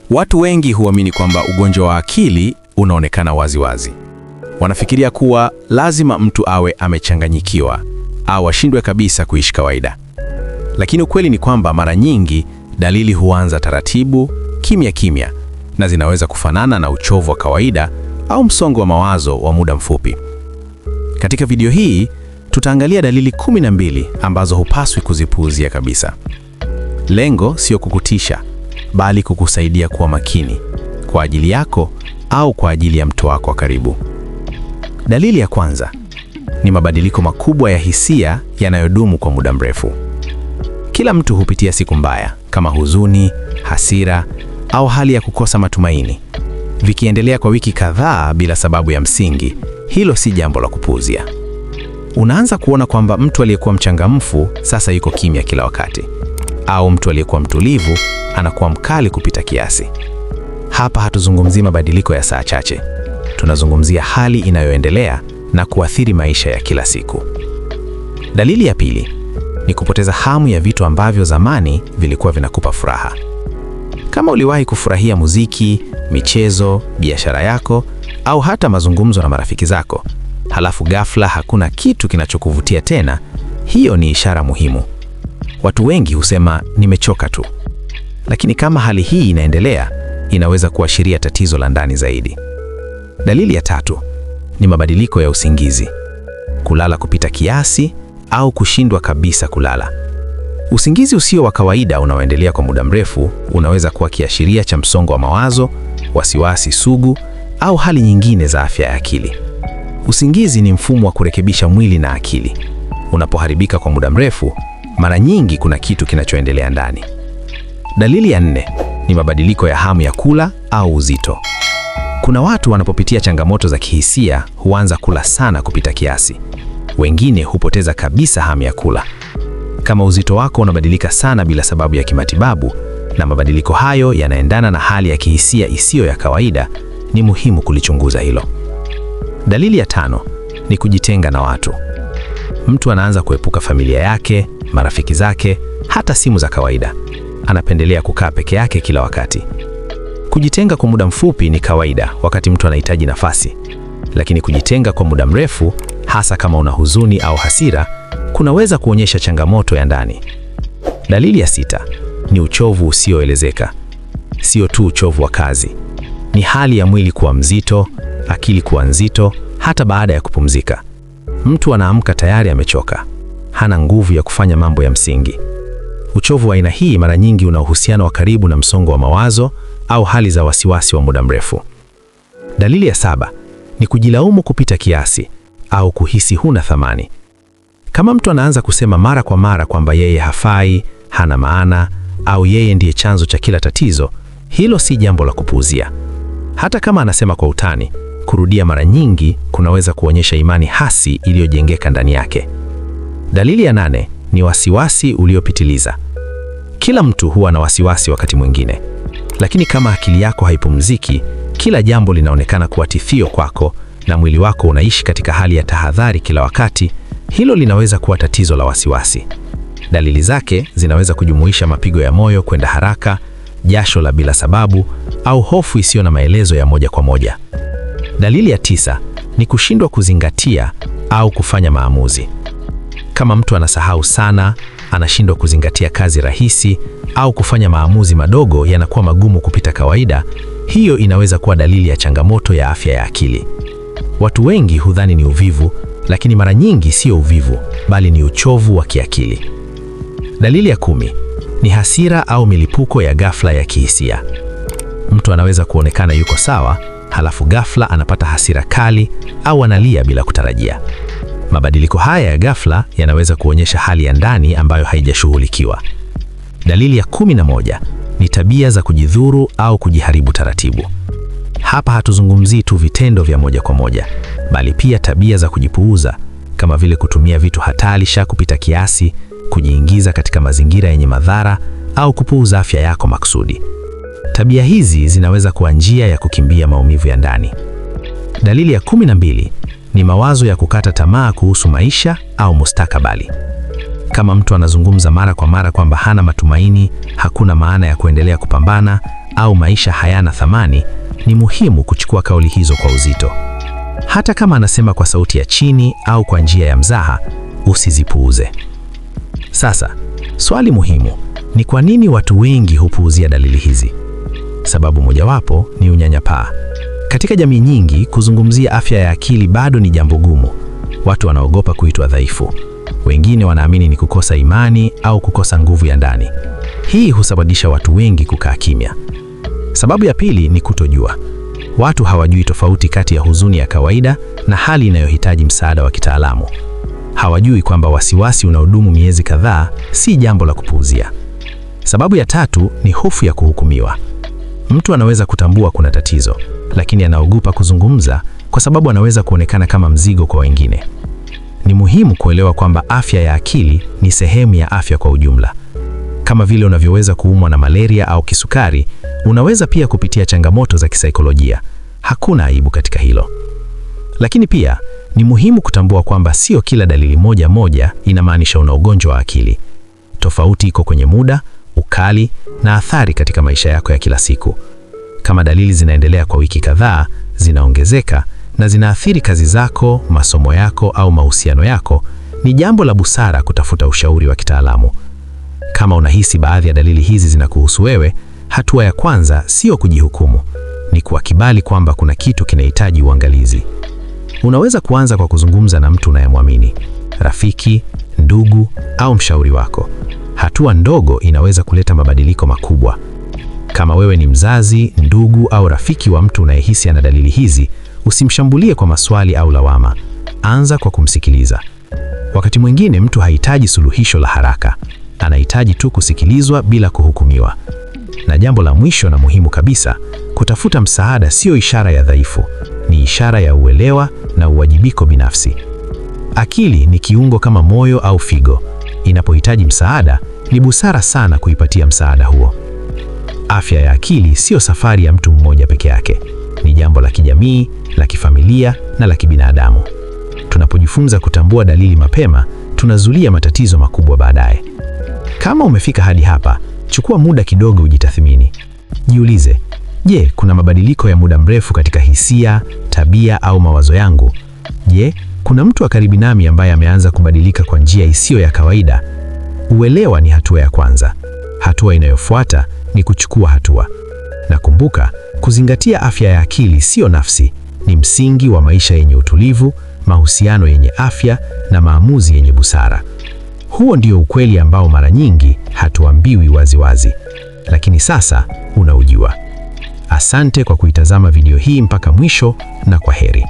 Watu wengi huamini kwamba ugonjwa wa akili unaonekana waziwazi. Wanafikiria kuwa lazima mtu awe amechanganyikiwa au ashindwe kabisa kuishi kawaida. Lakini ukweli ni kwamba mara nyingi dalili huanza taratibu, kimya kimya, na zinaweza kufanana na uchovu wa kawaida au msongo wa mawazo wa muda mfupi. Katika video hii tutaangalia dalili 12 ambazo hupaswi kuzipuuzia kabisa. Lengo sio kukutisha, bali kukusaidia kuwa makini kwa ajili yako au kwa ajili ya mtu wako wa karibu. Dalili ya kwanza ni mabadiliko makubwa ya hisia yanayodumu kwa muda mrefu. Kila mtu hupitia siku mbaya kama huzuni, hasira au hali ya kukosa matumaini. Vikiendelea kwa wiki kadhaa bila sababu ya msingi, hilo si jambo la kupuuzia. Unaanza kuona kwamba mtu aliyekuwa mchangamfu sasa yuko kimya kila wakati, au mtu aliyekuwa mtulivu anakuwa mkali kupita kiasi. Hapa hatuzungumzii mabadiliko ya saa chache. Tunazungumzia hali inayoendelea na kuathiri maisha ya kila siku. Dalili ya pili ni kupoteza hamu ya vitu ambavyo zamani vilikuwa vinakupa furaha. Kama uliwahi kufurahia muziki, michezo, biashara yako au hata mazungumzo na marafiki zako, halafu ghafla hakuna kitu kinachokuvutia tena, hiyo ni ishara muhimu. Watu wengi husema nimechoka tu. Lakini kama hali hii inaendelea, inaweza kuashiria tatizo la ndani zaidi. Dalili ya tatu ni mabadiliko ya usingizi. Kulala kupita kiasi au kushindwa kabisa kulala. Usingizi usio wa kawaida unaoendelea kwa muda mrefu unaweza kuwa kiashiria cha msongo wa mawazo, wasiwasi sugu au hali nyingine za afya ya akili. Usingizi ni mfumo wa kurekebisha mwili na akili. Unapoharibika kwa muda mrefu, mara nyingi kuna kitu kinachoendelea ndani. Dalili ya 4 ni mabadiliko ya hamu ya kula au uzito. Kuna watu wanapopitia changamoto za kihisia huanza kula sana kupita kiasi. Wengine hupoteza kabisa hamu ya kula. Kama uzito wako unabadilika sana bila sababu ya kimatibabu na mabadiliko hayo yanaendana na hali ya kihisia isiyo ya kawaida, ni muhimu kulichunguza hilo. Dalili ya 5 ni kujitenga na watu. Mtu anaanza kuepuka familia yake, marafiki zake, hata simu za kawaida. Anapendelea kukaa peke yake kila wakati. Kujitenga kwa muda mfupi ni kawaida wakati mtu anahitaji nafasi, lakini kujitenga kwa muda mrefu, hasa kama una huzuni au hasira, kunaweza kuonyesha changamoto ya ndani. Dalili ya 6 ni uchovu usioelezeka. Sio tu uchovu wa kazi, ni hali ya mwili kuwa mzito, akili kuwa nzito, hata baada ya kupumzika. Mtu anaamka tayari amechoka, hana nguvu ya kufanya mambo ya msingi. Uchovu wa aina hii mara nyingi una uhusiano wa karibu na msongo wa mawazo au hali za wasiwasi wa muda mrefu. Dalili ya 7 ni kujilaumu kupita kiasi au kuhisi huna thamani. Kama mtu anaanza kusema mara kwa mara kwamba yeye hafai, hana maana au yeye ndiye chanzo cha kila tatizo, hilo si jambo la kupuuzia. Hata kama anasema kwa utani, kurudia mara nyingi kunaweza kuonyesha imani hasi iliyojengeka ndani yake. Dalili ya 8 ni wasiwasi uliopitiliza. Kila mtu huwa na wasiwasi wakati mwingine, lakini kama akili yako haipumziki, kila jambo linaonekana kuwa tishio kwako na mwili wako unaishi katika hali ya tahadhari kila wakati, hilo linaweza kuwa tatizo la wasiwasi. Dalili zake zinaweza kujumuisha mapigo ya moyo kwenda haraka, jasho la bila sababu au hofu isiyo na maelezo ya moja kwa moja. Dalili ya 9 ni kushindwa kuzingatia au kufanya maamuzi. Kama mtu anasahau sana, anashindwa kuzingatia kazi rahisi au kufanya maamuzi madogo yanakuwa magumu kupita kawaida, hiyo inaweza kuwa dalili ya changamoto ya afya ya akili. Watu wengi hudhani ni uvivu, lakini mara nyingi sio uvivu, bali ni uchovu wa kiakili. Dalili ya 10 ni hasira au milipuko ya ghafla ya kihisia. Mtu anaweza kuonekana yuko sawa, halafu ghafla anapata hasira kali au analia bila kutarajia. Mabadiliko haya ya ghafla yanaweza kuonyesha hali ya ndani ambayo haijashughulikiwa. Dalili ya 11 ni tabia za kujidhuru au kujiharibu taratibu. Hapa hatuzungumzii tu vitendo vya moja kwa moja, bali pia tabia za kujipuuza, kama vile kutumia vitu hatari kupita kiasi, kujiingiza katika mazingira yenye madhara au kupuuza afya yako makusudi. Tabia hizi zinaweza kuwa njia ya kukimbia maumivu ya ndani. Dalili ya 12 ni mawazo ya kukata tamaa kuhusu maisha au mustakabali. Kama mtu anazungumza mara kwa mara kwamba hana matumaini, hakuna maana ya kuendelea kupambana, au maisha hayana thamani, ni muhimu kuchukua kauli hizo kwa uzito. Hata kama anasema kwa sauti ya chini au kwa njia ya mzaha, usizipuuze. Sasa, swali muhimu ni kwa nini watu wengi hupuuzia dalili hizi? Sababu mojawapo ni unyanyapaa. Katika jamii nyingi, kuzungumzia afya ya akili bado ni jambo gumu. Watu wanaogopa kuitwa dhaifu. Wengine wanaamini ni kukosa imani au kukosa nguvu ya ndani. Hii husababisha watu wengi kukaa kimya. Sababu ya pili ni kutojua. Watu hawajui tofauti kati ya huzuni ya kawaida na hali inayohitaji msaada wa kitaalamu. Hawajui kwamba wasiwasi unaodumu miezi kadhaa si jambo la kupuuzia. Sababu ya tatu ni hofu ya kuhukumiwa. Mtu anaweza kutambua kuna tatizo, lakini anaogopa kuzungumza kwa sababu anaweza kuonekana kama mzigo kwa wengine. Ni muhimu kuelewa kwamba afya ya akili ni sehemu ya afya kwa ujumla. Kama vile unavyoweza kuumwa na malaria au kisukari, unaweza pia kupitia changamoto za kisaikolojia. Hakuna aibu katika hilo. Lakini pia ni muhimu kutambua kwamba sio kila dalili moja inamaanisha una ugonjwa wa akili. Tofauti iko kwenye muda, ukali na athari katika maisha yako ya kila siku. Kama dalili zinaendelea kwa wiki kadhaa, zinaongezeka na zinaathiri kazi zako, masomo yako au mahusiano yako, ni jambo la busara kutafuta ushauri wa kitaalamu. Kama unahisi baadhi ya dalili hizi zinakuhusu wewe, hatua ya kwanza sio kujihukumu, ni kuakibali kwamba kuna kitu kinahitaji uangalizi. Unaweza kuanza kwa kuzungumza na mtu unayemwamini, rafiki, ndugu au mshauri wako. Hatua ndogo inaweza kuleta mabadiliko makubwa. Kama wewe ni mzazi, ndugu au rafiki wa mtu unayehisi ana dalili hizi, usimshambulie kwa maswali au lawama. Anza kwa kumsikiliza. Wakati mwingine mtu hahitaji suluhisho la haraka, anahitaji tu kusikilizwa bila kuhukumiwa. Na jambo la mwisho na muhimu kabisa, kutafuta msaada sio ishara ya dhaifu, ni ishara ya uelewa na uwajibiko binafsi. Akili ni kiungo kama moyo au figo. Inapohitaji msaada, ni busara sana kuipatia msaada huo. Afya ya akili sio safari ya mtu mmoja peke yake. Ni jambo la kijamii, la kifamilia na la kibinadamu. Tunapojifunza kutambua dalili mapema, tunazuia matatizo makubwa baadaye. Kama umefika hadi hapa, chukua muda kidogo ujitathmini. Jiulize, je, kuna mabadiliko ya muda mrefu katika hisia, tabia au mawazo yangu? Je, kuna mtu wa karibu nami ambaye ameanza kubadilika kwa njia isiyo ya kawaida? Uelewa ni hatua ya kwanza. Hatua inayofuata ni kuchukua hatua. Na kumbuka, kuzingatia afya ya akili sio nafsi, ni msingi wa maisha yenye utulivu, mahusiano yenye afya na maamuzi yenye busara. Huo ndio ukweli ambao mara nyingi hatuambiwi waziwazi, lakini sasa unaujua. Asante kwa kuitazama video hii mpaka mwisho na kwaheri.